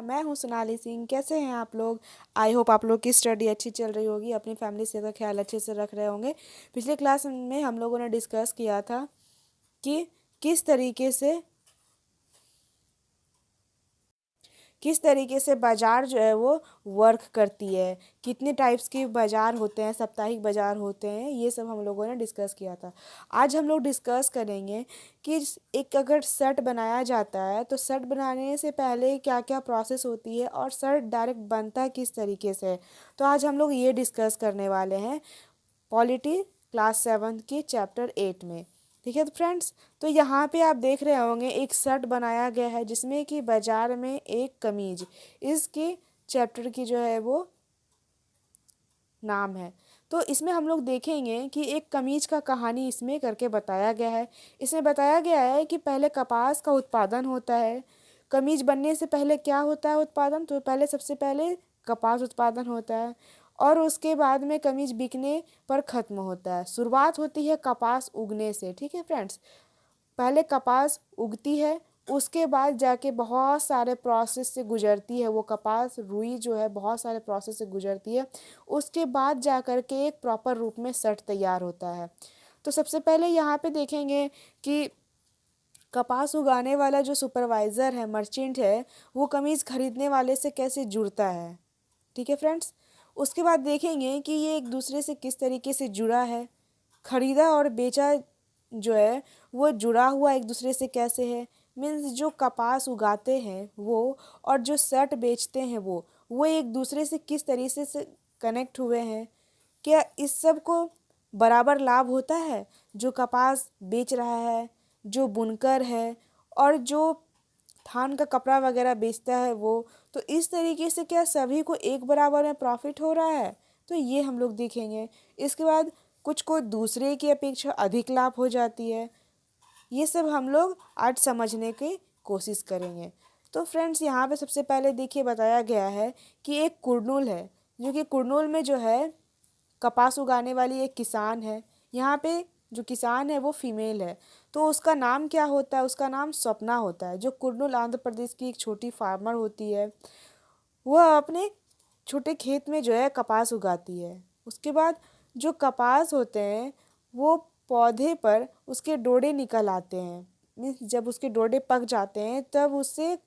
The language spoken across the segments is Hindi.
मैं हूँ सोनाली सिंह। कैसे हैं आप लोग? आई होप आप लोग की स्टडी अच्छी चल रही होगी, अपनी फैमिली से का ख्याल अच्छे से रख रहे होंगे। पिछले क्लास में हम लोगों ने डिस्कस किया था कि किस तरीके से किस तरीके से बाज़ार जो है वो वर्क करती है, कितने टाइप्स के बाज़ार होते हैं, साप्ताहिक बाज़ार होते हैं, ये सब हम लोगों ने डिस्कस किया था। आज हम लोग डिस्कस करेंगे कि एक अगर शर्ट बनाया जाता है तो शर्ट बनाने से पहले क्या क्या प्रोसेस होती है और शर्ट डायरेक्ट बनता किस तरीके से है। तो आज हम लोग ये डिस्कस करने वाले हैं पॉलिटी क्लास 7 की चैप्टर 8 में। ठीक है तो फ्रेंड्स, तो यहाँ पे आप देख रहे होंगे एक शर्ट बनाया गया है जिसमें कि बाजार में एक कमीज इसके चैप्टर की जो है वो नाम है। तो इसमें हम लोग देखेंगे कि एक कमीज का कहानी इसमें करके बताया गया है। इसमें बताया गया है कि पहले कपास का उत्पादन होता है। कमीज बनने से पहले क्या होता है उत्पादन? तो पहले सबसे पहले कपास उत्पादन होता है और उसके बाद में कमीज बिकने पर ख़त्म होता है। शुरुआत होती है कपास उगने से। ठीक है फ्रेंड्स, पहले कपास उगती है, उसके बाद जाके बहुत सारे प्रोसेस से गुजरती है वो कपास, रुई जो है बहुत सारे प्रोसेस से गुजरती है। उसके बाद जा कर के एक प्रॉपर रूप में शर्ट तैयार होता है। तो सबसे पहले यहाँ पे देखेंगे कि कपास उगाने वाला जो सुपरवाइज़र है, मर्चेंट है, वो कमीज़ खरीदने वाले से कैसे जुड़ता है। ठीक है फ्रेंड्स, उसके बाद देखेंगे कि ये एक दूसरे से किस तरीके से जुड़ा है। खरीदा और बेचा जो है वो जुड़ा हुआ एक दूसरे से कैसे है। मीन्स जो कपास उगाते हैं वो और जो शर्ट बेचते हैं वो एक दूसरे से किस तरीके से कनेक्ट हुए हैं। क्या इस सब को बराबर लाभ होता है? जो कपास बेच रहा है, जो बुनकर है और जो थान का कपड़ा वगैरह बेचता है वो, तो इस तरीके से क्या सभी को एक बराबर में प्रॉफिट हो रहा है? तो ये हम लोग देखेंगे। इसके बाद कुछ को दूसरे की अपेक्षा अधिक लाभ हो जाती है। ये सब हम लोग आज समझने की कोशिश करेंगे। तो फ्रेंड्स, यहाँ पे सबसे पहले देखिए बताया गया है कि एक कुरनूल है, जो कि कुरनूल में जो है कपास उगाने वाली एक किसान है। यहाँ पे जो किसान है वो फीमेल है, तो उसका नाम क्या होता है? उसका नाम सपना होता है, जो कुरनूल आंध्र प्रदेश की एक छोटी फार्मर होती है। वह अपने छोटे खेत में जो है कपास उगाती है। उसके बाद जो कपास होते हैं वो पौधे पर उसके डोडे निकल आते हैं। मीन्स जब उसके डोडे पक जाते हैं तब उससे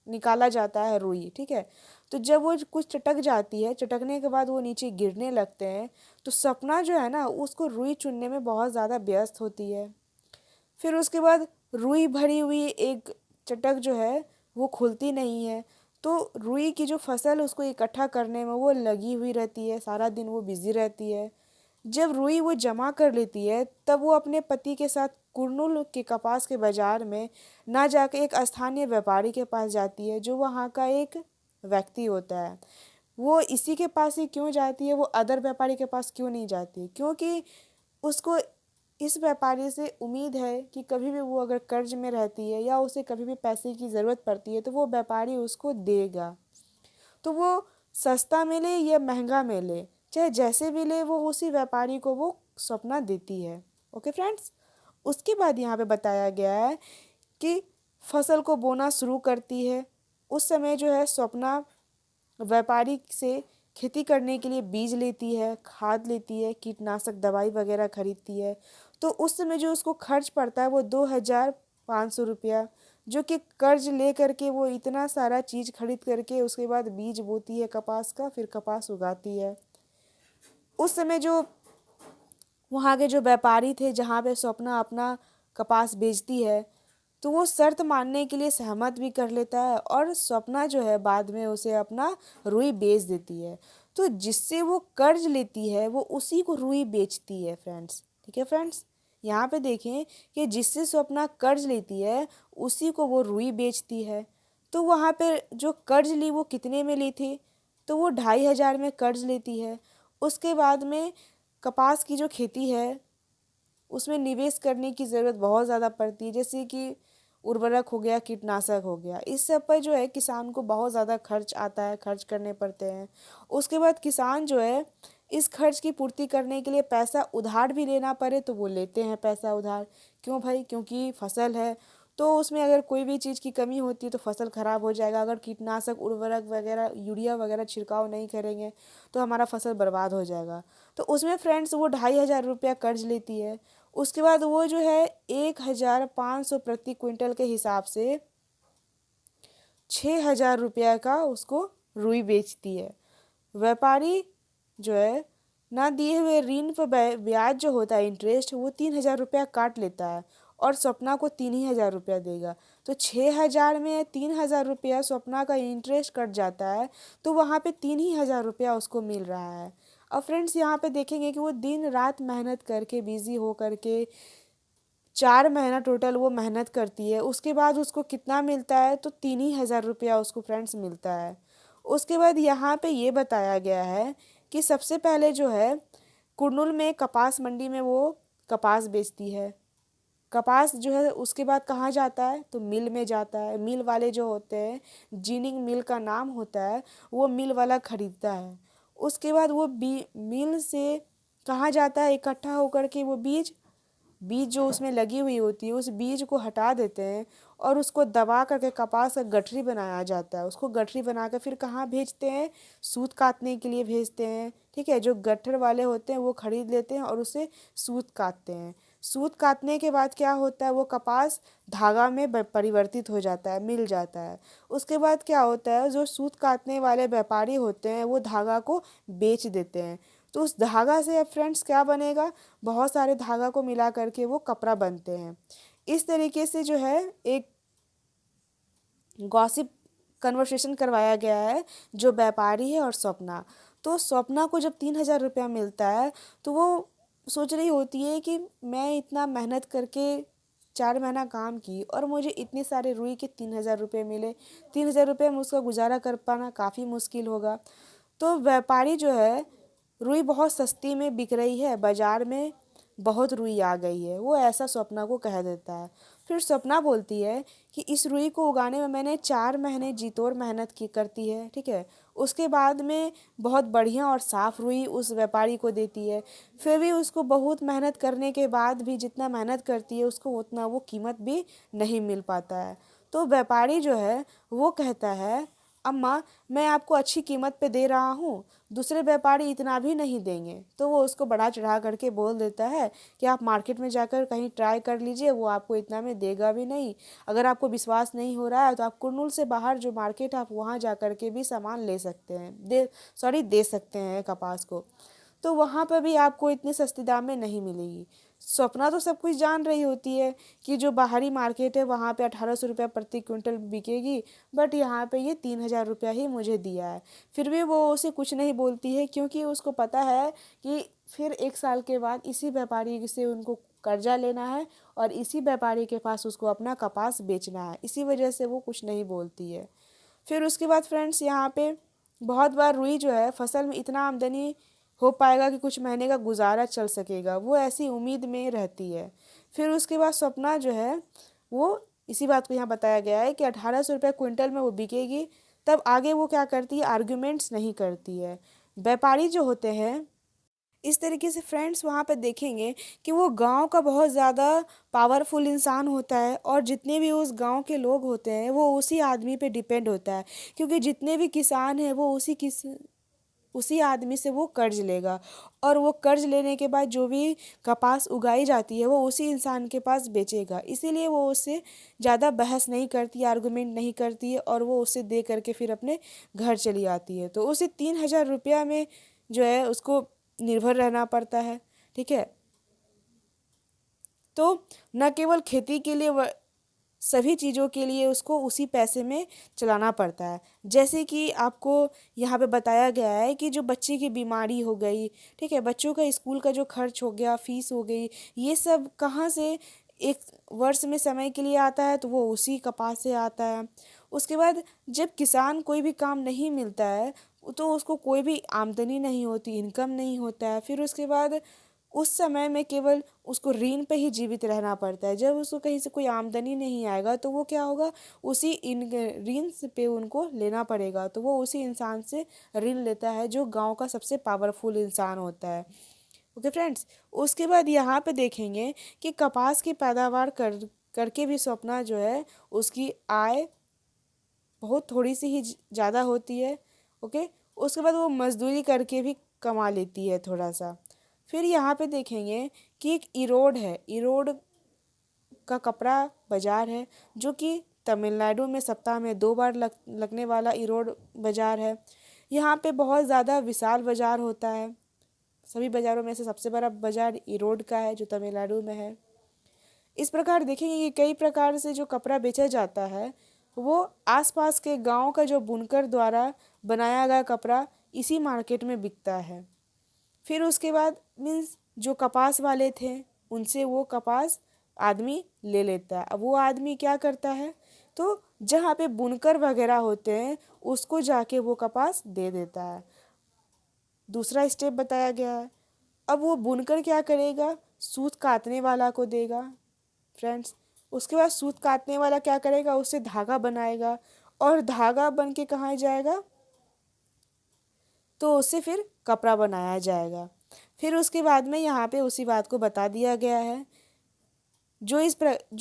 निकाला जाता है रुई। ठीक है, तो जब वो कुछ चटक जाती है, चटकने के बाद वो नीचे गिरने लगते हैं, तो सपना जो है ना उसको रुई चुनने में बहुत ज़्यादा व्यस्त होती है। फिर उसके बाद रुई भरी हुई एक चटक जो है वो खुलती नहीं है, तो रुई की जो फसल उसको इकट्ठा करने में वो लगी हुई रहती है, सारा दिन वो बिज़ी रहती है। जब रुई वो जमा कर लेती है तब वो अपने पति के साथ कुरनूल के कपास के बाज़ार में ना जाके एक स्थानीय व्यापारी के पास जाती है, जो वहाँ का एक व्यक्ति होता है। वो इसी के पास ही क्यों जाती है? वो अदर व्यापारी के पास क्यों नहीं जाती? क्योंकि उसको इस व्यापारी से उम्मीद है कि कभी भी वो अगर कर्ज में रहती है या उसे कभी भी पैसे की ज़रूरत पड़ती है तो वो व्यापारी उसको देगा। तो वो सस्ता मिले या महंगा मिले, चाहे जैसे भी ले, वो उसी व्यापारी को वो सपना देती है। ओके फ्रेंड्स, उसके बाद यहाँ पे बताया गया है कि फसल को बोना शुरू करती है। उस समय जो है स्वप्ना व्यापारी से खेती करने के लिए बीज लेती है, खाद लेती है, कीटनाशक दवाई वगैरह खरीदती है। तो उस समय जो उसको खर्च पड़ता है वो 2500 रुपया, जो कि कर्ज ले करके वो इतना सारा चीज़ खरीद करके उसके बाद बीज बोती है कपास का, फिर कपास उगाती है। उस समय जो वहाँ के जो व्यापारी थे जहाँ पे स्वप्ना अपना कपास बेचती है, तो वो शर्त मानने के लिए सहमत भी कर लेता है और स्वप्ना जो है बाद में उसे अपना रुई बेच देती है। तो जिससे वो कर्ज लेती है वो उसी को रुई बेचती है फ्रेंड्स। ठीक है फ्रेंड्स, यहाँ पे देखें कि जिससे स्वप्ना कर्ज लेती है उसी को वो रुई बेचती है। तो वहाँ पे जो कर्ज ली वो कितने में ली थी? तो वो 2500 में कर्ज लेती है। उसके बाद में कपास की जो खेती है उसमें निवेश करने की ज़रूरत बहुत ज़्यादा पड़ती है, जैसे कि उर्वरक हो गया, कीटनाशक हो गया, इस सब पर जो है किसान को बहुत ज़्यादा खर्च आता है, खर्च करने पड़ते हैं। उसके बाद किसान जो है इस खर्च की पूर्ति करने के लिए पैसा उधार भी लेना पड़े तो वो लेते हैं पैसा उधार। क्यों भाई? क्योंकि फसल है, तो उसमें अगर कोई भी चीज़ की कमी होती है तो फसल ख़राब हो जाएगा। अगर कीटनाशक उर्वरक वगैरह यूरिया वगैरह छिड़काव नहीं करेंगे तो हमारा फसल बर्बाद हो जाएगा। तो उसमें फ्रेंड्स वो 2500 रुपया कर्ज लेती है। उसके बाद वो जो है 1500 प्रति क्विंटल के हिसाब से 6000 रुपया का उसको रुई बेचती है। व्यापारी जो है ना दिए हुए ऋण पर ब्याज जो होता है इंटरेस्ट, वो 3000 रुपया काट लेता है और स्वप्ना को 3000 रुपया देगा। तो 6000 में 3000 रुपया स्वप्ना का इंटरेस्ट कट जाता है, तो वहाँ पे 3000 रुपया उसको मिल रहा है। अब फ्रेंड्स यहाँ पे देखेंगे कि वो दिन रात मेहनत करके बिजी हो करके 4 महीना टोटल वो मेहनत करती है। उसके बाद उसको कितना मिलता है, तो 3000 रुपया उसको फ्रेंड्स मिलता है। उसके बाद यहाँ पे ये बताया गया है कि सबसे पहले जो है कुरनूल में कपास मंडी में वो कपास बेचती है। कपास जो है उसके बाद कहाँ जाता है, तो मिल में जाता है। मिल वाले जो होते हैं, जिनिंग मिल का नाम होता है, वो मिल वाला खरीदता है। उसके बाद वो मिल से कहाँ जाता है, इकट्ठा होकर के वो बीज बीज जो उसमें लगी हुई होती है उस बीज को हटा देते हैं और उसको दबा करके कपास का गठरी बनाया जाता है। उसको गठरी बना कर फिर कहाँ भेजते हैं, सूत काटने के लिए भेजते हैं। ठीक है, जो गट्ठर वाले होते हैं वो खरीद लेते हैं और उसे सूत काटते हैं। सूत काटने के बाद क्या होता है, वो कपास धागा में परिवर्तित हो जाता है, मिल जाता है। उसके बाद क्या होता है, जो सूत काटने वाले व्यापारी होते हैं वो धागा को बेच देते हैं। तो उस धागा से अब फ्रेंड्स क्या बनेगा, बहुत सारे धागा को मिला करके वो कपड़ा बनते हैं। इस तरीके से जो है एक गॉसिप कन्वर्सेशन करवाया गया है जो व्यापारी है और स्वप्ना। तो स्वप्ना को जब 3000 रुपया मिलता है तो वो सोच रही होती है कि मैं इतना मेहनत करके 4 महीना काम की और मुझे इतने सारे रुई के 3000 रुपये मिले। 3000 रुपये में उसका गुजारा कर पाना काफ़ी मुश्किल होगा। तो व्यापारी जो है रुई बहुत सस्ती में बिक रही है, बाज़ार में बहुत रुई आ गई है, वो ऐसा स्वप्ना को कह देता है। फिर स्वप्ना बोलती है कि इस रुई को उगाने में मैंने 4 महीने जी तोड़ मेहनत की करती है। ठीक है, उसके बाद में बहुत बढ़िया और साफ़ रुई उस व्यापारी को देती है। फिर भी उसको बहुत मेहनत करने के बाद भी जितना मेहनत करती है उसको उतना वो कीमत भी नहीं मिल पाता है। तो व्यापारी जो है वो कहता है, अम्मा मैं आपको अच्छी कीमत पे दे रहा हूँ, दूसरे व्यापारी इतना भी नहीं देंगे। तो वो उसको बढ़ा चढ़ा करके बोल देता है कि आप मार्केट में जाकर कहीं ट्राई कर लीजिए, वो आपको इतना में देगा भी नहीं। अगर आपको विश्वास नहीं हो रहा है तो आप कुरनूल से बाहर जो मार्केट है आप वहाँ जा कर के भी सामान ले सकते हैं, दे सकते हैं कपास को। तो वहाँ पर भी आपको इतने सस्ते दाम में नहीं मिलेगी। स्वप्ना तो सब कुछ जान रही होती है कि जो बाहरी मार्केट है वहाँ पे 1800 रुपया प्रति क्विंटल बिकेगी, बट यहाँ पे ये 3000 रुपया ही मुझे दिया है। फिर भी वो उसे कुछ नहीं बोलती है क्योंकि उसको पता है कि फिर 1 साल के बाद इसी व्यापारी से उनको कर्जा लेना है और इसी व्यापारी के पास उसको अपना कपास बेचना है। इसी वजह से वो कुछ नहीं बोलती है। फिर उसके बाद फ्रेंड्स यहाँ पे बहुत बार रुई जो है फसल में इतना आमदनी हो पाएगा कि कुछ महीने का गुजारा चल सकेगा, वो ऐसी उम्मीद में रहती है। फिर उसके बाद स्वप्ना जो है वो इसी बात को यहाँ बताया गया है कि 1800 रुपये क्विंटल में वो बिकेगी। तब आगे वो क्या करती है, आर्ग्यूमेंट्स नहीं करती है। व्यापारी जो होते हैं इस तरीके से फ्रेंड्स वहाँ पे देखेंगे कि वो गांव का बहुत ज़्यादा पावरफुल इंसान होता है और जितने भी उस गांव के लोग होते हैं वो उसी आदमी पे डिपेंड होता है, क्योंकि जितने भी किसान हैं वो उसी आदमी से वो कर्ज लेगा और वो कर्ज लेने के बाद जो भी कपास उगाई जाती है वो उसी इंसान के पास बेचेगा। इसीलिए वो उससे ज़्यादा बहस नहीं करती, आर्गुमेंट नहीं करती है और वो उसे दे करके फिर अपने घर चली आती है। तो उसे 3000 रुपया में जो है उसको निर्भर रहना पड़ता है। ठीक है, तो न केवल खेती के लिए सभी चीज़ों के लिए उसको उसी पैसे में चलाना पड़ता है। जैसे कि आपको यहाँ पे बताया गया है कि जो बच्चे की बीमारी हो गई, ठीक है, बच्चों का स्कूल का जो खर्च हो गया, फीस हो गई, ये सब कहाँ से एक वर्ष में समय के लिए आता है, तो वो उसी कपास से आता है। उसके बाद जब किसान कोई भी काम नहीं मिलता है तो उसको कोई भी आमदनी नहीं होती, इनकम नहीं होता है। फिर उसके बाद उस समय में केवल उसको ऋण पे ही जीवित रहना पड़ता है। जब उसको कहीं से कोई आमदनी नहीं आएगा तो वो क्या होगा, उसी इन ऋण पे उनको लेना पड़ेगा। तो वो उसी इंसान से ऋण लेता है जो गांव का सबसे पावरफुल इंसान होता है। ओके फ्रेंड्स, उसके बाद यहाँ पे देखेंगे कि कपास की पैदावार करके भी स्वप्ना जो है उसकी आय बहुत थोड़ी सी ही ज़्यादा होती है। ओके, उसके बाद वो मजदूरी करके भी कमा लेती है थोड़ा सा। फिर यहाँ पे देखेंगे कि एक इरोड है, इरोड का कपड़ा बाज़ार है जो कि तमिलनाडु में सप्ताह में 2 बार लगने वाला इरोड बाज़ार है। यहाँ पे बहुत ज़्यादा विशाल बाज़ार होता है। सभी बाज़ारों में से सबसे बड़ा बाज़ार इरोड का है जो तमिलनाडु में है। इस प्रकार देखेंगे कि कई प्रकार से जो कपड़ा बेचा जाता है वो आसपास के गांव का जो बुनकर द्वारा बनाया गया कपड़ा इसी मार्केट में बिकता है। फिर उसके बाद मीन्स जो कपास वाले थे उनसे वो कपास आदमी ले लेता है। अब वो आदमी क्या करता है, तो जहाँ पे बुनकर वगैरह होते हैं उसको जाके वो कपास दे देता है। दूसरा स्टेप बताया गया है। अब वो बुनकर क्या करेगा, सूत काटने वाला को देगा फ्रेंड्स। उसके बाद सूत काटने वाला क्या करेगा, उससे धागा बनाएगा और धागा बन के कहाँ जाएगा, तो उससे फिर कपड़ा बनाया जाएगा। फिर उसके बाद में यहाँ पे उसी बात को बता दिया गया है। जो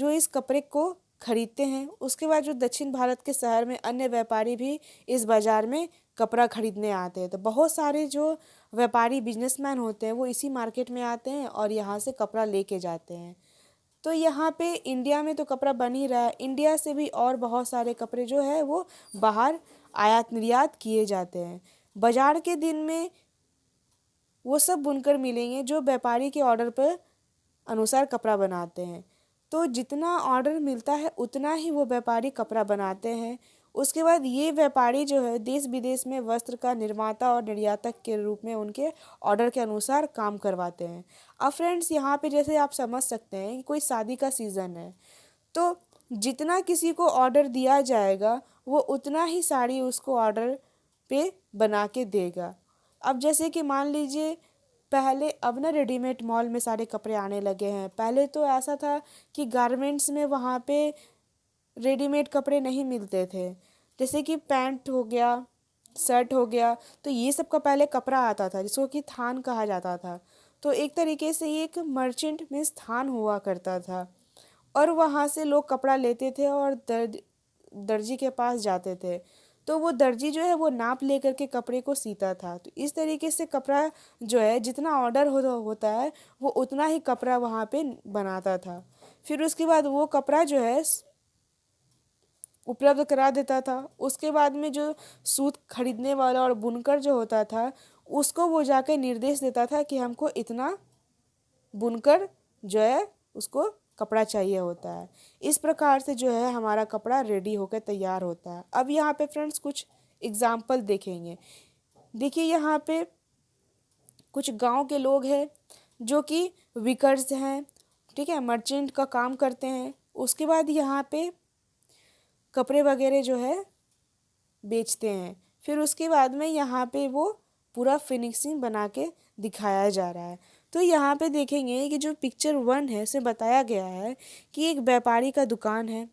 इस कपड़े को खरीदते हैं उसके बाद जो दक्षिण भारत के शहर में अन्य व्यापारी भी इस बाज़ार में कपड़ा खरीदने आते हैं। तो बहुत सारे जो व्यापारी बिजनेसमैन होते हैं वो इसी मार्केट में आते हैं और यहाँ से कपड़ा लेके जाते हैं। तो यहाँ पे इंडिया में तो कपड़ा बन ही रहा है, इंडिया से भी और बहुत सारे कपड़े जो है वो बाहर आयात निर्यात किए जाते हैं। बाज़ार के दिन में वो सब बुनकर मिलेंगे जो व्यापारी के ऑर्डर पर अनुसार कपड़ा बनाते हैं। तो जितना ऑर्डर मिलता है उतना ही वो व्यापारी कपड़ा बनाते हैं। उसके बाद ये व्यापारी जो है देश विदेश में वस्त्र का निर्माता और निर्यातक के रूप में उनके ऑर्डर के अनुसार काम करवाते हैं। अब फ्रेंड्स यहाँ पे जैसे आप समझ सकते हैं कि कोई शादी का सीज़न है, तो जितना किसी को ऑर्डर दिया जाएगा वो उतना ही साड़ी उसको ऑर्डर पे बना के देगा। अब जैसे कि मान लीजिए पहले, अब ना रेडीमेड मॉल में सारे कपड़े आने लगे हैं। पहले तो ऐसा था कि गारमेंट्स में वहाँ पे रेडीमेड कपड़े नहीं मिलते थे। जैसे कि पैंट हो गया, शर्ट हो गया, तो ये सब का पहले कपड़ा आता था जिसको कि थान कहा जाता था। तो एक तरीके से ये एक मर्चेंट मीन्स थान हुआ करता था और वहाँ से लोग कपड़ा लेते थे और दर्जी के पास जाते थे। तो वो दर्जी जो है वो नाप लेकर के कपड़े को सीता था। तो इस तरीके से कपड़ा जो है जितना ऑर्डर होता है वो उतना ही कपड़ा वहाँ पे बनाता था। फिर उसके बाद वो कपड़ा जो है उपलब्ध करा देता था। उसके बाद में जो सूत खरीदने वाला और बुनकर जो होता था उसको वो जाके निर्देश देता था कि हमको इतना बुनकर जो है उसको कपड़ा चाहिए होता है। इस प्रकार से जो है हमारा कपड़ा रेडी होकर तैयार होता है। अब यहाँ पे फ्रेंड्स कुछ एग्जाम्पल देखेंगे। देखिए यहाँ पे कुछ गांव के लोग हैं जो कि विकर्स हैं, ठीक है, मर्चेंट का काम करते हैं। उसके बाद यहाँ पे कपड़े वगैरह जो है बेचते हैं। फिर उसके बाद में यहाँ पे वो पूरा फिनिशिंग बना के दिखाया जा रहा है। तो यहाँ पे देखेंगे कि जो पिक्चर 1 है उसमें बताया गया है कि एक व्यापारी का दुकान है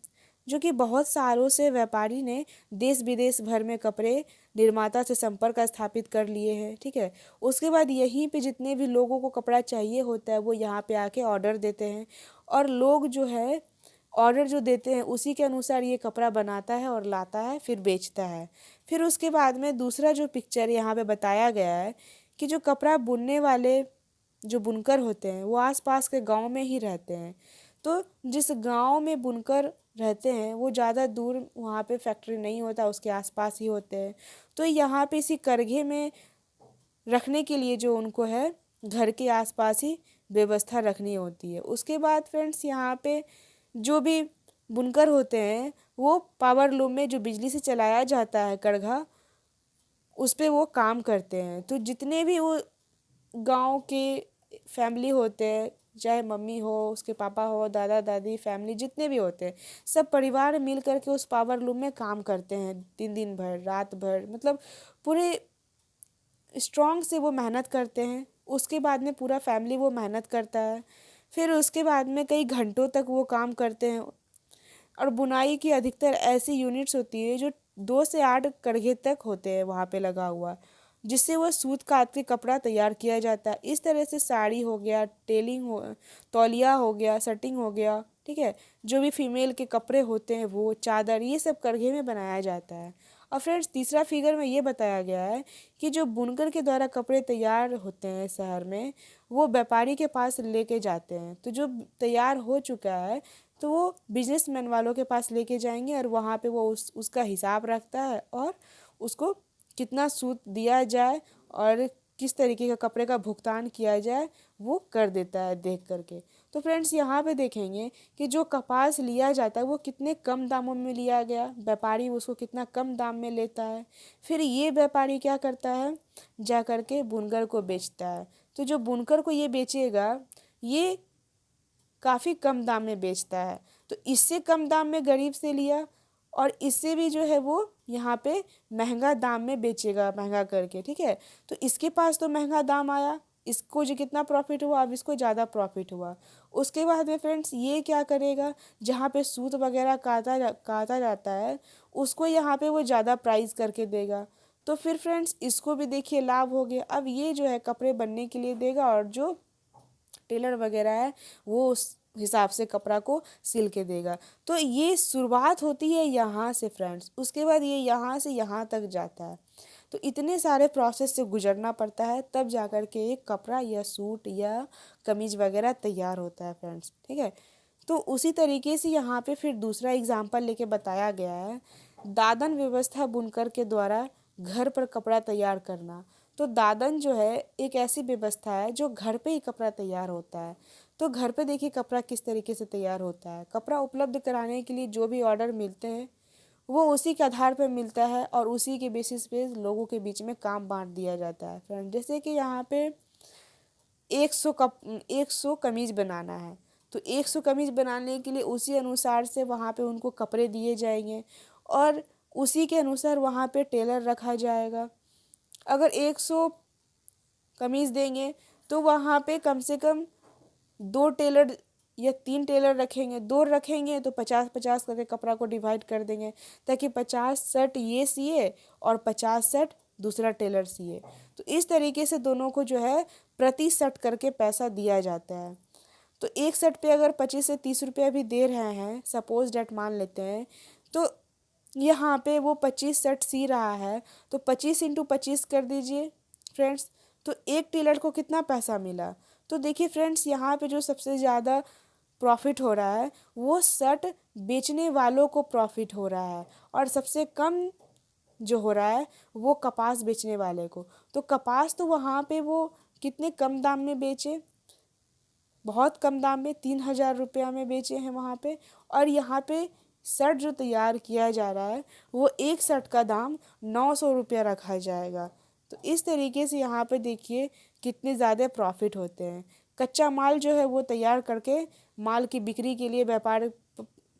जो कि बहुत सालों से व्यापारी ने देश विदेश भर में कपड़े निर्माता से संपर्क स्थापित कर लिए हैं, ठीक है। उसके बाद यहीं पे जितने भी लोगों को कपड़ा चाहिए होता है वो यहाँ पे आके ऑर्डर देते हैं और लोग जो है ऑर्डर जो देते हैं उसी के अनुसार ये कपड़ा बनाता है और लाता है फिर बेचता है। फिर उसके बाद में दूसरा जो पिक्चर यहाँ पे बताया गया है कि जो कपड़ा बुनने वाले जो बुनकर होते हैं वो आसपास के गांव में ही रहते हैं। तो जिस गांव में बुनकर रहते हैं वो ज़्यादा दूर वहाँ पे फैक्ट्री नहीं होता, उसके आसपास ही होते हैं। तो यहाँ पे इसी करघे में रखने के लिए जो उनको है घर के आसपास ही व्यवस्था रखनी होती है। उसके बाद फ्रेंड्स यहाँ पे जो भी बुनकर होते हैं वो पावर लूम में जो बिजली से चलाया जाता है करघा उस पे वो काम करते हैं। तो जितने भी वो गांव के फैमिली होते हैं, चाहे मम्मी हो, उसके पापा हो, दादा दादी, फैमिली जितने भी होते हैं, सब परिवार मिल करके उस पावर लूम में काम करते हैं दिन दिन भर, रात भर, मतलब पूरे स्ट्रॉन्ग से वो मेहनत करते हैं। उसके बाद में पूरा फैमिली वो मेहनत करता है। फिर उसके बाद में कई घंटों तक वो काम करते हैं और बुनाई की अधिकतर ऐसी यूनिट्स होती है जो 2 से 8 करघे तक होते हैं वहाँ पे लगा हुआ, जिससे वह सूत काट के कपड़ा तैयार किया जाता है। इस तरह से साड़ी हो गया, टेलिंग हो, तौलिया हो गया, सटिंग हो गया, ठीक है। जो भी फीमेल के कपड़े होते हैं वो चादर ये सब करघे में बनाया जाता है। और फ्रेंड्स तीसरा फिगर में ये बताया गया है कि जो बुनकर के द्वारा कपड़े तैयार होते हैं शहर में वो व्यापारी के पास लेके जाते हैं। तो जो तैयार हो चुका है तो वो बिजनेसमैन वालों के पास लेके जाएंगे और वहाँ पे वो उसका हिसाब रखता है और उसको कितना सूद दिया जाए और किस तरीके का कपड़े का भुगतान किया जाए वो कर देता है देख करके। तो फ्रेंड्स यहाँ पे देखेंगे कि जो कपास लिया जाता है वो कितने कम दामों में लिया गया, व्यापारी उसको कितना कम दाम में लेता है। फिर ये व्यापारी क्या करता है, जा करके बुनकर को बेचता है। तो जो बुनकर को ये बेचेगा ये काफ़ी कम दाम में बेचता है। तो इससे कम दाम में गरीब से लिया और इससे भी जो है वो यहाँ पे महंगा दाम में बेचेगा महंगा करके, ठीक है। तो इसके पास तो महंगा दाम आया, इसको जो कितना प्रॉफिट हुआ अब इसको ज़्यादा प्रॉफिट हुआ। उसके बाद में फ्रेंड्स ये क्या करेगा, जहाँ पे सूत वगैरह काटा जाता है उसको यहाँ पे वो ज़्यादा प्राइस करके देगा। तो फिर फ्रेंड्स इसको भी देखिए लाभ हो गया। अब ये जो है कपड़े बनने के लिए देगा और जो टेलर वगैरह है वो उस हिसाब से कपड़ा को सिल के देगा। तो ये शुरुआत होती है यहाँ से फ्रेंड्स, उसके बाद ये यहाँ से यहाँ तक जाता है। तो इतने सारे प्रोसेस से गुजरना पड़ता है तब जा कर के एक कपड़ा या सूट या कमीज वगैरह तैयार होता है फ्रेंड्स, ठीक है। तो उसी तरीके से यहाँ पे फिर दूसरा एग्जाम्पल लेके बताया गया है, दादन व्यवस्था बुनकर के द्वारा घर पर कपड़ा तैयार करना। तो दादन जो है एक ऐसी व्यवस्था है जो घर पे ही कपड़ा तैयार होता है। तो घर पे देखिए कपड़ा किस तरीके से तैयार होता है, कपड़ा उपलब्ध कराने के लिए जो भी ऑर्डर मिलते हैं वो उसी के आधार पर मिलता है और उसी के बेसिस पे लोगों के बीच में काम बांट दिया जाता है फ्रेंड। जैसे कि यहाँ पे 100 कमीज बनाना है तो 100 कमीज बनाने के लिए उसी अनुसार से वहाँ पे उनको कपड़े दिए जाएंगे और उसी के अनुसार वहाँ पे टेलर रखा जाएगा। अगर 100 कमीज देंगे तो वहाँ पे कम से कम 2 टेलर या 3 टेलर रखेंगे, 2 रखेंगे तो 50-50 करके कपड़ा को डिवाइड कर देंगे ताकि 50 सेट ये सिए और 50 सेट दूसरा टेलर सिए। तो इस तरीके से दोनों को जो है प्रति सेट करके पैसा दिया जाता है। तो एक सेट पे अगर 25 से 30 रुपया भी दे रहे हैं, सपोज डेट मान लेते हैं, तो यहाँ पे वो 25 सेट सी रहा है तो 25 × 25 कर दीजिए फ्रेंड्स। तो एक टेलर को कितना पैसा मिला, तो देखिए फ्रेंड्स यहाँ पे जो सबसे ज़्यादा प्रॉफिट हो रहा है वो शर्ट बेचने वालों को प्रॉफिट हो रहा है और सबसे कम जो हो रहा है वो कपास बेचने वाले को। तो कपास तो वहाँ पे वो कितने कम दाम में बेचे, बहुत कम दाम में 3,000 रुपया में बेचे हैं वहाँ पे। और यहाँ पे शर्ट जो तैयार किया जा रहा है वो एक शर्ट का दाम 900 रुपया रखा जाएगा। तो इस तरीके से यहाँ पे देखिए कितने ज़्यादा प्रॉफिट होते हैं। कच्चा माल जो है वो तैयार करके माल की बिक्री के लिए व्यापार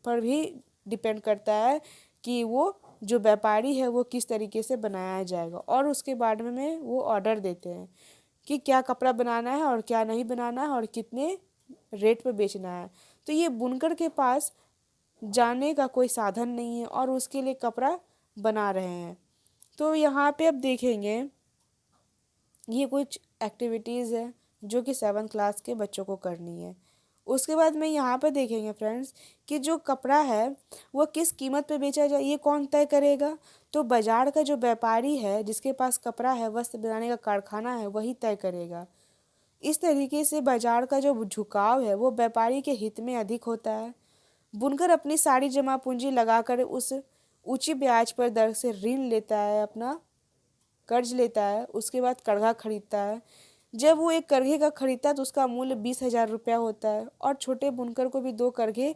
पर भी डिपेंड करता है कि वो जो व्यापारी है वो किस तरीके से बनाया जाएगा और उसके बाद में वो ऑर्डर देते हैं कि क्या कपड़ा बनाना है और क्या नहीं बनाना है और कितने रेट पे बेचना है। तो ये बुनकर के पास जाने का कोई साधन नहीं है और उसके लिए कपड़ा बना रहे हैं। तो यहाँ पे अब देखेंगे ये कुछ एक्टिविटीज़ है जो कि 7th क्लास के बच्चों को करनी है। उसके बाद में यहाँ पे देखेंगे फ्रेंड्स कि जो कपड़ा है वो किस कीमत पे बेचा जाए ये कौन तय करेगा। तो बाजार का जो व्यापारी है जिसके पास कपड़ा है, वस्त्र बनाने का कारखाना है, वही तय करेगा। इस तरीके से बाजार का जो झुकाव है वो व्यापारी के हित में अधिक होता है। बुनकर अपनी सारी जमा पूंजी लगाकर उस ऊंची ब्याज पर दर से ऋण लेता है, अपना कर्ज लेता है, उसके बाद करघा खरीदता है। जब वो एक करघे का खरीदता है तो उसका मूल्य 20,000 रुपया होता है और छोटे बुनकर को भी 2 करघे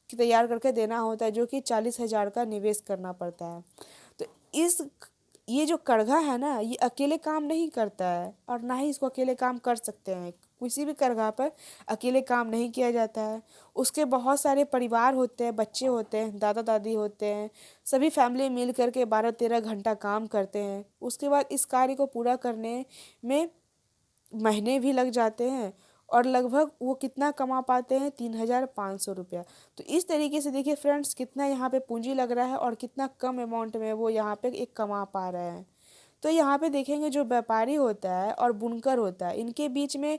तैयार करके देना होता है जो कि 40,000 का निवेश करना पड़ता है। तो इस ये जो करघा है ना ये अकेले काम नहीं करता है और ना ही इसको अकेले काम कर सकते हैं। किसी भी करघा पर अकेले काम नहीं किया जाता है, उसके बहुत सारे परिवार होते हैं, बच्चे होते हैं, दादा दादी होते हैं, सभी फैमिली मिल करके 12-13 घंटा काम करते हैं। उसके बाद इस कार्य को पूरा करने में महीने भी लग जाते हैं और लगभग वो कितना कमा पाते हैं, 3,500 रुपया। तो इस तरीके से देखिए फ्रेंड्स कितना यहाँ पे पूंजी लग रहा है और कितना कम अमाउंट में वो यहाँ पे एक कमा पा रहे हैं। तो यहाँ पे देखेंगे जो व्यापारी होता है और बुनकर होता है इनके बीच में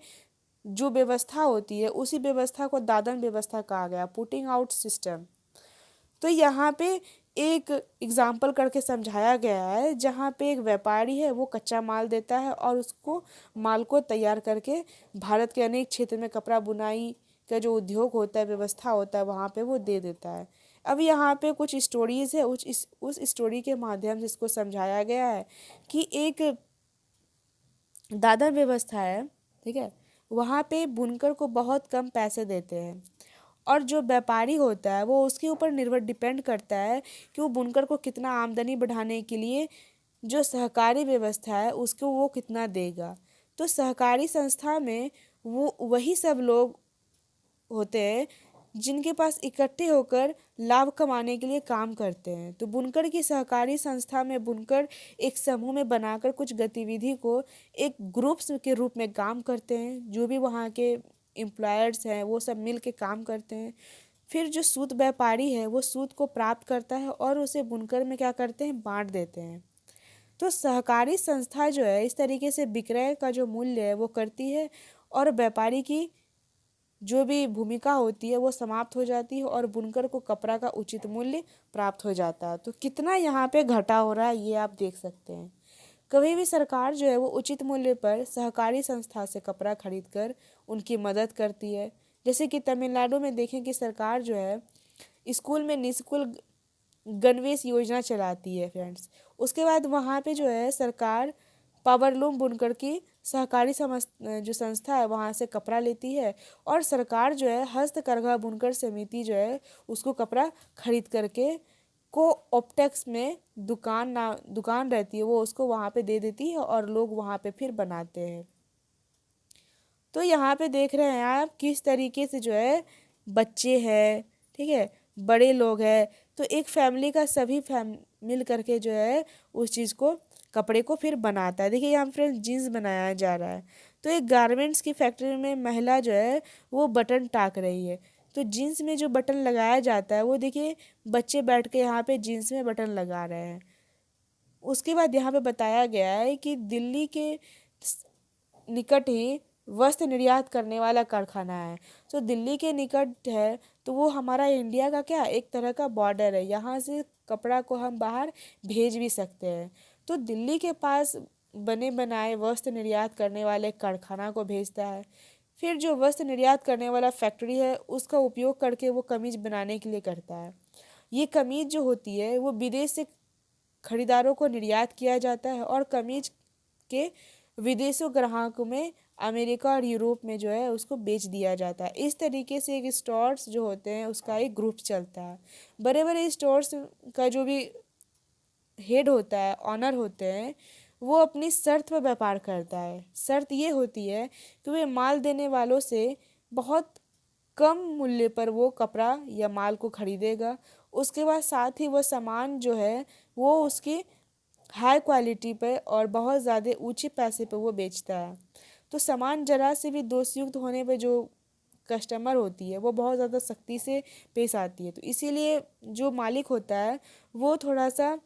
जो व्यवस्था होती है उसी व्यवस्था को दादन व्यवस्था कहा गया, पुटिंग आउट सिस्टम। तो यहाँ पे एक एग्जाम्पल करके समझाया गया है, जहाँ पे एक व्यापारी है वो कच्चा माल देता है और उसको माल को तैयार करके भारत के अनेक क्षेत्र में कपड़ा बुनाई का जो उद्योग होता है, व्यवस्था होता है, वहाँ पे वो दे देता है। अब यहाँ पे कुछ स्टोरीज है, उस स्टोरी के माध्यम से इसको समझाया गया है कि एक दादर व्यवस्था है, ठीक है, वहाँ पे बुनकर को बहुत कम पैसे देते हैं और जो व्यापारी होता है वो उसके ऊपर निर्भर डिपेंड करता है कि वो बुनकर को कितना आमदनी बढ़ाने के लिए जो सहकारी व्यवस्था है उसको वो कितना देगा। तो सहकारी संस्था में वो वही सब लोग होते हैं जिनके पास इकट्ठे होकर लाभ कमाने के लिए काम करते हैं। तो बुनकर की सहकारी संस्था में बुनकर एक समूह में बनाकर कुछ गतिविधि को एक ग्रुप्स के रूप में काम करते हैं। जो भी वहाँ के एम्प्लॉयर्स हैं वो सब मिल के काम करते हैं। फिर जो सूत व्यापारी है वो सूत को प्राप्त करता है और उसे बुनकर में क्या करते हैं, बांट देते हैं। तो सहकारी संस्था जो है इस तरीके से विक्रय का जो मूल्य है वो करती है और व्यापारी की जो भी भूमिका होती है वो समाप्त हो जाती है और बुनकर को कपड़ा का उचित मूल्य प्राप्त हो जाता है। तो कितना यहाँ पे घाटा हो रहा है ये आप देख सकते हैं। कभी भी सरकार जो है वो उचित मूल्य पर सहकारी संस्था से कपड़ा खरीद कर उनकी मदद करती है। जैसे कि तमिलनाडु में देखें कि सरकार जो है स्कूल में निःशुल्क गणवेश योजना चलाती है फ्रेंड्स। उसके बाद वहाँ पे जो है सरकार पावरलूम बुनकर की सहकारी जो संस्था है वहाँ से कपड़ा लेती है और सरकार जो है हस्तकरघा बुनकर समिति जो है उसको कपड़ा खरीद करके को ऑप्टेक्स में दुकान रहती है वो उसको वहाँ पे दे देती है और लोग वहाँ पे फिर बनाते हैं। तो यहाँ पे देख रहे हैं आप किस तरीके से जो है बच्चे हैं, ठीक है, बड़े लोग हैं, तो एक फैमिली का सभी मिल करके जो है उस चीज़ को कपड़े को फिर बनाता है। देखिए यहाँ फ्रेंड्स जीन्स बनाया जा रहा है। तो एक गारमेंट्स की फैक्ट्री में महिला जो है वो बटन टाक रही है। तो जीन्स में जो बटन लगाया जाता है वो देखिए बच्चे बैठ के यहाँ पे जीन्स में बटन लगा रहे हैं। उसके बाद यहाँ पे बताया गया है कि दिल्ली के निकट ही वस्त्र निर्यात करने वाला कारखाना है। तो दिल्ली के निकट है तो वो हमारा इंडिया का क्या एक तरह का बॉर्डर है, यहाँ से कपड़ा को हम बाहर भेज भी सकते हैं। तो दिल्ली के पास बने बनाए वस्त्र निर्यात करने वाले कारखाना को भेजता है। फिर जो वस्त्र निर्यात करने वाला फैक्ट्री है उसका उपयोग करके वो कमीज बनाने के लिए करता है। ये कमीज जो होती है वो विदेश से खरीदारों को निर्यात किया जाता है और कमीज के विदेशों ग्राहकों में अमेरिका और यूरोप में जो है उसको बेच दिया जाता है। इस तरीके से एक स्टोर्स जो होते हैं उसका एक ग्रुप चलता है। बड़े बड़े स्टोर्स का जो भी हेड होता है, ऑनर होते हैं, वो अपनी शर्त पर व्यापार करता है। शर्त ये होती है कि वे माल देने वालों से बहुत कम मूल्य पर वो कपड़ा या माल को खरीदेगा। उसके बाद साथ ही वो सामान जो है वो उसकी हाई क्वालिटी पे और बहुत ज़्यादा ऊंचे पैसे पे वो बेचता है। तो सामान जरा से भी दोषयुक्त होने पे जो कस्टमर होती है वो बहुत ज़्यादा सख्ती से पेश आती है। तो इसीलिए जो मालिक होता है वो थोड़ा सा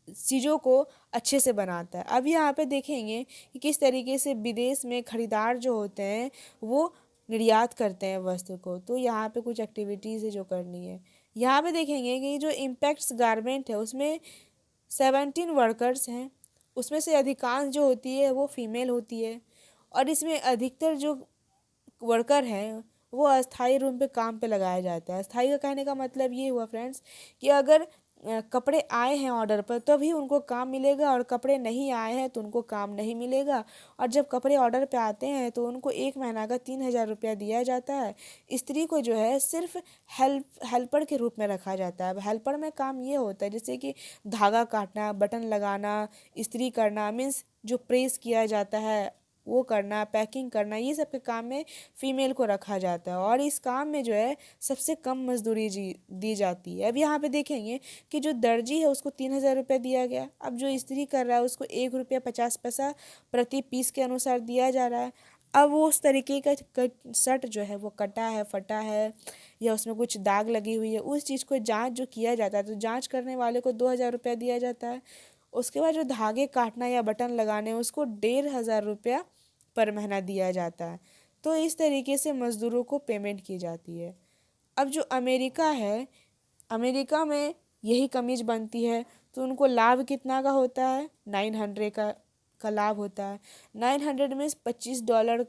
चीज़ों को अच्छे से बनाता है। अब यहाँ पे देखेंगे कि किस तरीके से विदेश में खरीदार जो होते हैं वो निर्यात करते हैं वस्त्र को। तो यहाँ पे कुछ एक्टिविटीज़ है जो करनी है। यहाँ पे देखेंगे कि जो इम्पैक्ट्स गारमेंट है उसमें 17 वर्कर्स हैं। उसमें से अधिकांश जो होती है वो फीमेल होती है और इसमें अधिकतर जो वर्कर हैं वो अस्थाई रूम पे काम पे लगाया जाता है। अस्थाई का कहने का मतलब ये हुआ फ्रेंड्स कि अगर कपड़े आए हैं ऑर्डर पर तभी उनको काम मिलेगा और कपड़े नहीं आए हैं तो उनको काम नहीं मिलेगा। और जब कपड़े ऑर्डर पे आते हैं तो उनको 1 महीना का 3,000 रुपया दिया जाता है। स्त्री को जो है सिर्फ हेल्पर के रूप में रखा जाता है। अब हेल्पर में काम ये होता है जैसे कि धागा काटना, बटन लगाना, इस्त्री करना, मीन्स जो प्रेस किया जाता है वो करना, पैकिंग करना, ये सब के काम में फीमेल को रखा जाता है और इस काम में जो है सबसे कम मजदूरी दी जाती है। अब यहाँ पे देखेंगे कि जो दर्जी है उसको 3,000 रुपया दिया गया। अब जो इस्त्री कर रहा है उसको 1 रुपया 50 पैसा प्रति पीस के अनुसार दिया जा रहा है। अब वो उस तरीके का शर्ट जो है वो कटा है, फटा है या उसमें कुछ दाग लगी हुई है, उस चीज़ को जांच जो किया जाता है तो जांच करने वाले को 2,000 रुपया दिया जाता है। उसके बाद जो धागे काटना या बटन लगाने उसको 1,500 रुपया पर महीना दिया जाता है। तो इस तरीके से मज़दूरों को पेमेंट की जाती है। अब जो अमेरिका है, अमेरिका में यही कमीज बनती है, तो उनको लाभ कितना का होता है, 900 का लाभ होता है। 900 में $25,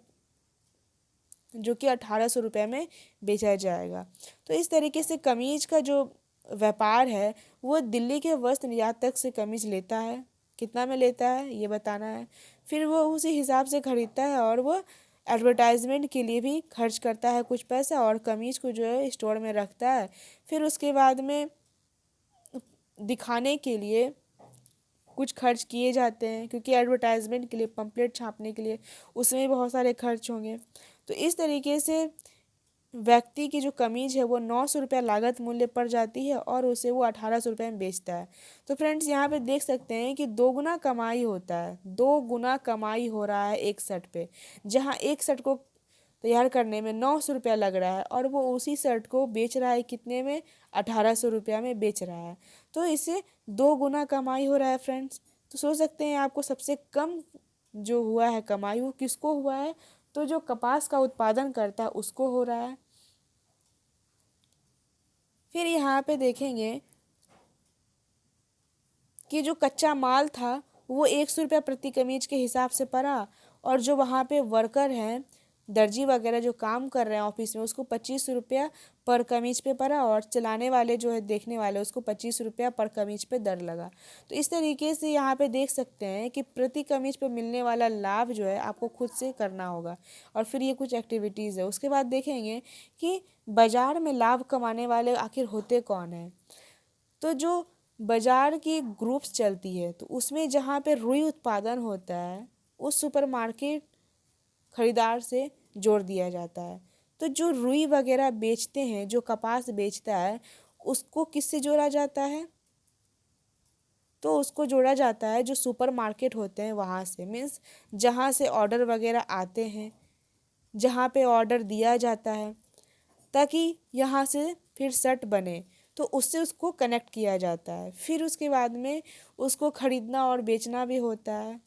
जो कि 1800 रुपये में बेचा जाएगा। तो इस तरीके से कमीज का जो व्यापार है वो दिल्ली के वस्त्र निर्यातक से कमीज लेता है। कितना में लेता है ये बताना है। फिर वो उसी हिसाब से खरीदता है और वो एडवर्टाइजमेंट के लिए भी खर्च करता है कुछ पैसा, और कमीज को जो है स्टोर में रखता है। फिर उसके बाद में दिखाने के लिए कुछ खर्च किए जाते हैं, क्योंकि एडवर्टाइजमेंट के लिए, पम्पलेट छापने के लिए उसमें भी बहुत सारे खर्च होंगे। तो इस तरीके से व्यक्ति की जो कमीज है वो 900 रुपया लागत मूल्य पड़ जाती है और उसे वो 1800 रुपये में बेचता है। तो फ्रेंड्स यहाँ पे देख सकते हैं कि 2 गुना कमाई होता है, 2 गुना कमाई हो रहा है एक शर्ट पे। जहाँ एक शर्ट को तैयार करने में 900 रुपया लग रहा है और वो उसी शर्ट को बेच रहा है कितने में, 1800 रुपया में बेच रहा है। तो इससे 2 गुना कमाई हो रहा है फ्रेंड्स। तो सोच सकते हैं आपको सबसे कम जो हुआ है कमाई वो किसको हुआ है, तो जो कपास का उत्पादन करता है उसको हो रहा है। फिर यहाँ पे देखेंगे कि जो कच्चा माल था वो 100 रुपया प्रति कमीज के हिसाब से पड़ा, और जो वहाँ पे वर्कर हैं, दर्जी वगैरह जो काम कर रहे हैं ऑफिस में, उसको 25 रुपया पर कमीज पे पड़ा, और चलाने वाले जो है देखने वाले उसको 25 रुपया पर कमीज पे दर लगा। तो इस तरीके से यहाँ पे देख सकते हैं कि प्रति कमीज पे मिलने वाला लाभ जो है आपको खुद से करना होगा। और फिर ये कुछ एक्टिविटीज़ है। उसके बाद देखेंगे कि बाज़ार में लाभ कमाने वाले आखिर होते कौन हैं। तो जो बाज़ार की ग्रुप्स चलती है, तो उसमें जहाँ पे रुई उत्पादन होता है उस सुपरमार्केट खरीदार से जोड़ दिया जाता है। तो जो रुई वगैरह बेचते हैं, जो कपास बेचता है, उसको किससे जोड़ा जाता है, तो उसको जोड़ा जाता है जो सुपरमार्केट होते हैं वहाँ से। मीन्स जहाँ से ऑर्डर वगैरह आते हैं, जहाँ पे ऑर्डर दिया जाता है ताकि यहाँ से फिर शर्ट बने, तो उससे उसको कनेक्ट किया जाता है। फिर उसके बाद में उसको ख़रीदना और बेचना भी होता है।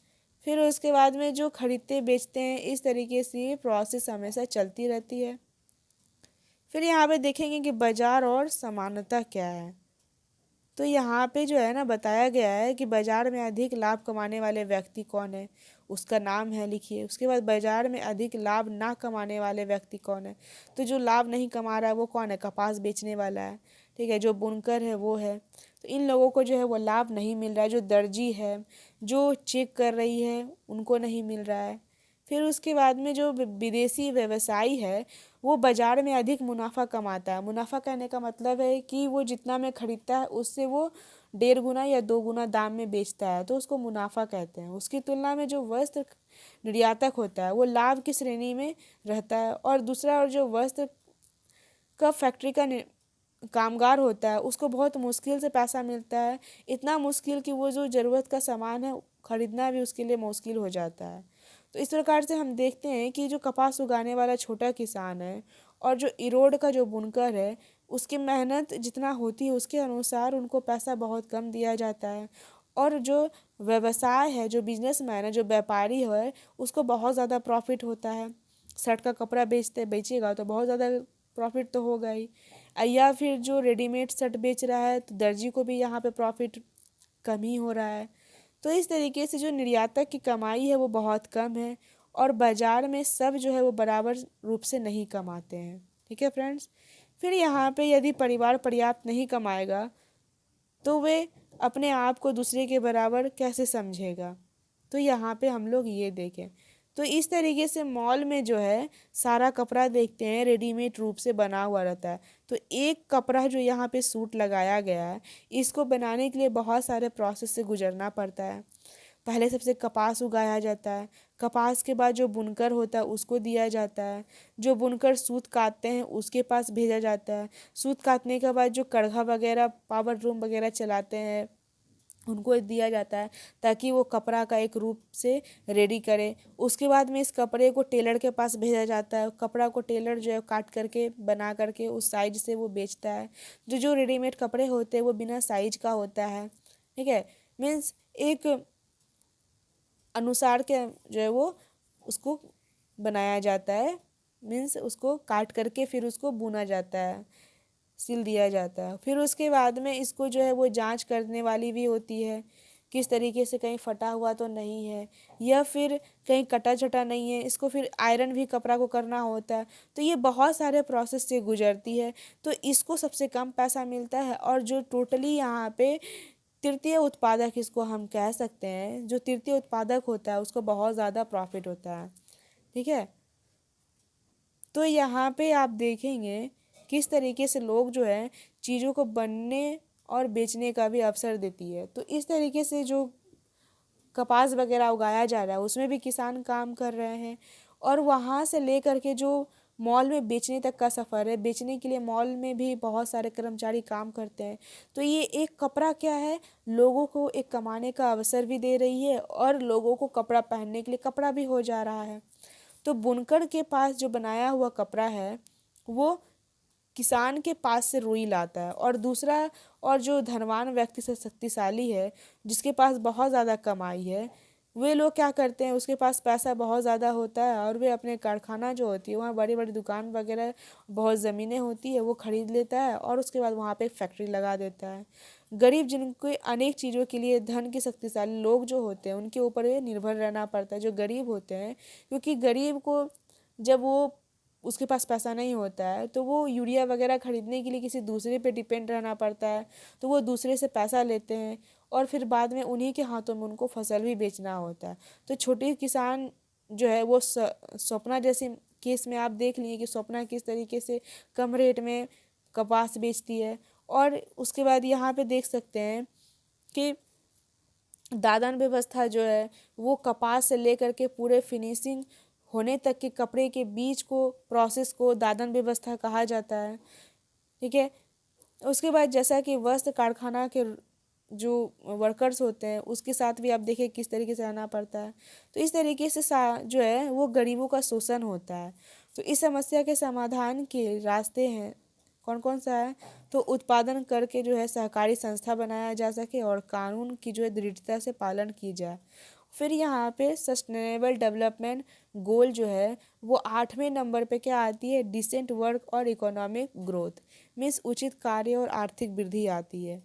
फिर उसके बाद में जो खरीदते बेचते हैं, इस तरीके से ये प्रोसेस हमेशा चलती रहती है। फिर यहाँ पे देखेंगे कि बाज़ार और समानता क्या है। तो यहाँ पे जो है ना बताया गया है कि बाज़ार में अधिक लाभ कमाने वाले व्यक्ति कौन है, उसका नाम है लिखिए। उसके बाद बाज़ार में अधिक लाभ ना कमाने वाले व्यक्ति कौन है, तो जो लाभ नहीं कमा रहा है वो कौन है, कपास बेचने वाला है, ठीक है, जो बुनकर है वो है। तो इन लोगों को जो है वो लाभ नहीं मिल रहा है। जो दर्जी है, जो चेक कर रही है, उनको नहीं मिल रहा है। फिर उसके बाद में जो विदेशी व्यवसायी है वो बाज़ार में अधिक मुनाफा कमाता है। मुनाफा कहने का मतलब है कि वो जितना में खरीदता है उससे वो 1.5 गुना या 2 गुना दाम में बेचता है, तो उसको मुनाफा कहते हैं। उसकी तुलना में जो वस्त्र निर्यातक होता है वो लाभ की श्रेणी में रहता है। और दूसरा, और जो वस्त्र का फैक्ट्री का कामगार होता है उसको बहुत मुश्किल से पैसा मिलता है, इतना मुश्किल कि वो जो ज़रूरत का सामान है खरीदना भी उसके लिए मुश्किल हो जाता है। तो इस प्रकार से हम देखते हैं कि जो कपास उगाने वाला छोटा किसान है और जो इरोड का जो बुनकर है, उसकी मेहनत जितना होती है उसके अनुसार उनको पैसा बहुत कम दिया जाता है। और जो व्यवसाय है, जो बिजनेसमैन है, जो व्यापारी है, उसको बहुत ज़्यादा प्रॉफिट होता है। शर्ट का कपड़ा बेचेगा तो बहुत ज़्यादा प्रॉफिट तो होगा ही। या फिर जो रेडीमेड शर्ट बेच रहा है तो दर्जी को भी यहाँ पे प्रॉफिट कम ही हो रहा है। तो इस तरीके से जो निर्यातक की कमाई है वो बहुत कम है, और बाज़ार में सब जो है वो बराबर रूप से नहीं कमाते हैं। ठीक है फ्रेंड्स। फिर यहाँ पे यदि परिवार पर्याप्त नहीं कमाएगा तो वे अपने आप को दूसरे के बराबर कैसे समझेगा। तो यहाँ पे हम लोग ये देखें, तो इस तरीके से मॉल में जो है सारा कपड़ा देखते हैं रेडीमेड रूप से बना हुआ रहता है। तो एक कपड़ा जो यहाँ पे सूट लगाया गया है, इसको बनाने के लिए बहुत सारे प्रोसेस से गुजरना पड़ता है। पहले सबसे कपास उगाया जाता है, कपास के बाद जो बुनकर होता है उसको दिया जाता है, जो बुनकर सूत काटते हैं उसके पास भेजा जाता है। सूत काटने के बाद जो कढ़ा वगैरह, पावर लूम वगैरह चलाते हैं उनको दिया जाता है ताकि वो कपड़ा का एक रूप से रेडी करे। उसके बाद में इस कपड़े को टेलर के पास भेजा जाता है। कपड़ा को टेलर जो है काट करके बना करके उस साइज से वो बेचता है। जो जो रेडीमेड कपड़े होते हैं वो बिना साइज का होता है, ठीक है। मीन्स एक अनुसार के जो है वो उसको बनाया जाता है, मीन्स उसको काट करके फिर उसको बुना जाता है, सिल दिया जाता है। फिर उसके बाद में इसको जो है वो जांच करने वाली भी होती है, किस तरीके से कहीं फटा हुआ तो नहीं है या फिर कहीं कटा छटा नहीं है। इसको फिर आयरन भी कपड़ा को करना होता है। तो ये बहुत सारे प्रोसेस से गुजरती है, तो इसको सबसे कम पैसा मिलता है। और जो टोटली यहाँ पे तृतीय उत्पादक इसको हम कह सकते हैं, जो तृतीय उत्पादक होता है उसको बहुत ज़्यादा प्रॉफिट होता है। ठीक है, तो यहाँ पे आप देखेंगे किस तरीके से लोग जो है चीज़ों को बनने और बेचने का भी अवसर देती है। तो इस तरीके से जो कपास वगैरह उगाया जा रहा है उसमें भी किसान काम कर रहे हैं, और वहाँ से ले करके जो मॉल में बेचने तक का सफ़र है, बेचने के लिए मॉल में भी बहुत सारे कर्मचारी काम करते हैं। तो ये एक कपड़ा क्या है, लोगों को एक कमाने का अवसर भी दे रही है और लोगों को कपड़ा पहनने के लिए कपड़ा भी हो जा रहा है। तो बुनकर के पास जो बनाया हुआ कपड़ा है वो किसान के पास से रुई लाता है, और दूसरा, और जो धनवान व्यक्ति से शक्तिशाली है, जिसके पास बहुत ज़्यादा कमाई है, वे लोग क्या करते हैं, उसके पास पैसा बहुत ज़्यादा होता है और वे अपने कारखाना जो होती है वहाँ बड़ी बड़ी दुकान वगैरह, बहुत ज़मीनें होती है, वो खरीद लेता है और उसके बाद वहाँ पे एक फैक्ट्री लगा देता है। गरीब जिनको अनेक चीज़ों के लिए धन के शक्तिशाली लोग जो होते हैं उनके ऊपर वे निर्भर रहना पड़ता है, जो गरीब होते हैं, क्योंकि गरीब को जब वो उसके पास पैसा नहीं होता है तो वो यूरिया वगैरह खरीदने के लिए किसी दूसरे पे डिपेंड रहना पड़ता है। तो वो दूसरे से पैसा लेते हैं और फिर बाद में उन्हीं के हाथों में उनको फसल भी बेचना होता है। तो छोटे किसान जो है वो स्वप्ना जैसे केस में आप देख लिए कि स्वप्ना किस तरीके से कम रेट में कपास बेचती है। और उसके बाद यहाँ पे देख सकते हैं कि दादन व्यवस्था जो है वो कपास से लेकर के पूरे फिनिशिंग होने तक के कपड़े के बीच को प्रोसेस को दादन व्यवस्था कहा जाता है। ठीक है, उसके बाद जैसा कि वस्त्र कारखाना के जो वर्कर्स होते हैं उसके साथ भी आप देखिए किस तरीके से रहना पड़ता है। तो इस तरीके से जो है वो गरीबों का शोषण होता है। तो इस समस्या के समाधान के रास्ते हैं, कौन कौन सा है, तो उत्पादन करके जो है सहकारी संस्था बनाया जा सके और कानून की जो है दृढ़ता से पालन की जाए। फिर यहाँ पे सस्टेनेबल डेवलपमेंट गोल जो है वो 8वें नंबर पे क्या आती है, डिसेंट वर्क और इकोनॉमिक ग्रोथ, मीन्स उचित कार्य और आर्थिक वृद्धि आती है।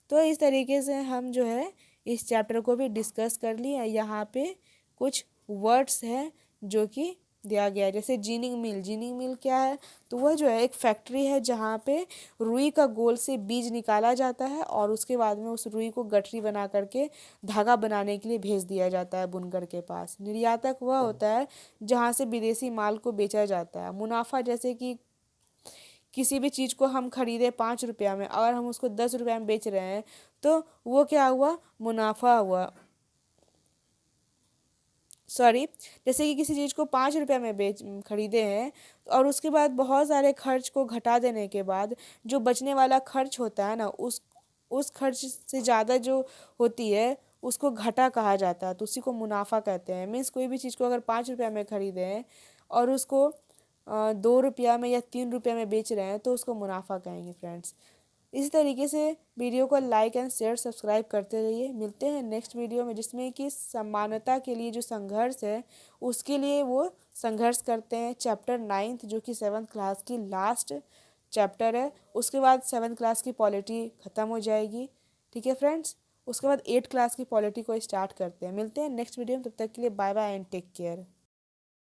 तो इस तरीके से हम जो है इस चैप्टर को भी डिस्कस कर लिए। यहाँ पे कुछ वर्ड्स हैं जो कि दिया गया है, जैसे जीनिंग मिल। जीनिंग मिल क्या है, तो वह जो है एक फैक्ट्री है जहाँ पे रुई का गोल से बीज निकाला जाता है और उसके बाद में उस रुई को गठरी बना करके धागा बनाने के लिए भेज दिया जाता है बुनकर के पास। निर्यातक वह होता है जहाँ से विदेशी माल को बेचा जाता है। मुनाफा, जैसे कि किसी भी चीज़ को हम खरीदे 5 रुपया में, अगर हम उसको 10 रुपया में बेच रहे हैं तो वो क्या हुआ, मुनाफा हुआ। सॉरी, जैसे कि किसी चीज़ को 5 रुपया में खरीदे हैं और उसके बाद बहुत सारे खर्च को घटा देने के बाद जो बचने वाला खर्च होता है ना, उस खर्च से ज़्यादा जो होती है उसको घटा कहा जाता है, तो उसी को मुनाफा कहते हैं। मीन्स कोई भी चीज़ को अगर 5 रुपया में खरीदे हैं और उसको 2 रुपया में या 3 रुपया में बेच रहे हैं तो उसको मुनाफा कहेंगे फ्रेंड्स। इसी तरीके से वीडियो को लाइक एंड शेयर सब्सक्राइब करते रहिए। मिलते हैं नेक्स्ट वीडियो में जिसमें कि समानता के लिए जो संघर्ष है उसके लिए वो संघर्ष करते हैं। चैप्टर 9 जो कि 7th क्लास की लास्ट चैप्टर है, उसके बाद 7th क्लास की पॉलिटी ख़त्म हो जाएगी। ठीक है फ्रेंड्स, उसके बाद 8th क्लास की पॉलिटी को स्टार्ट करते हैं। मिलते हैं नेक्स्ट वीडियो में, तब तक के लिए bye bye and take care.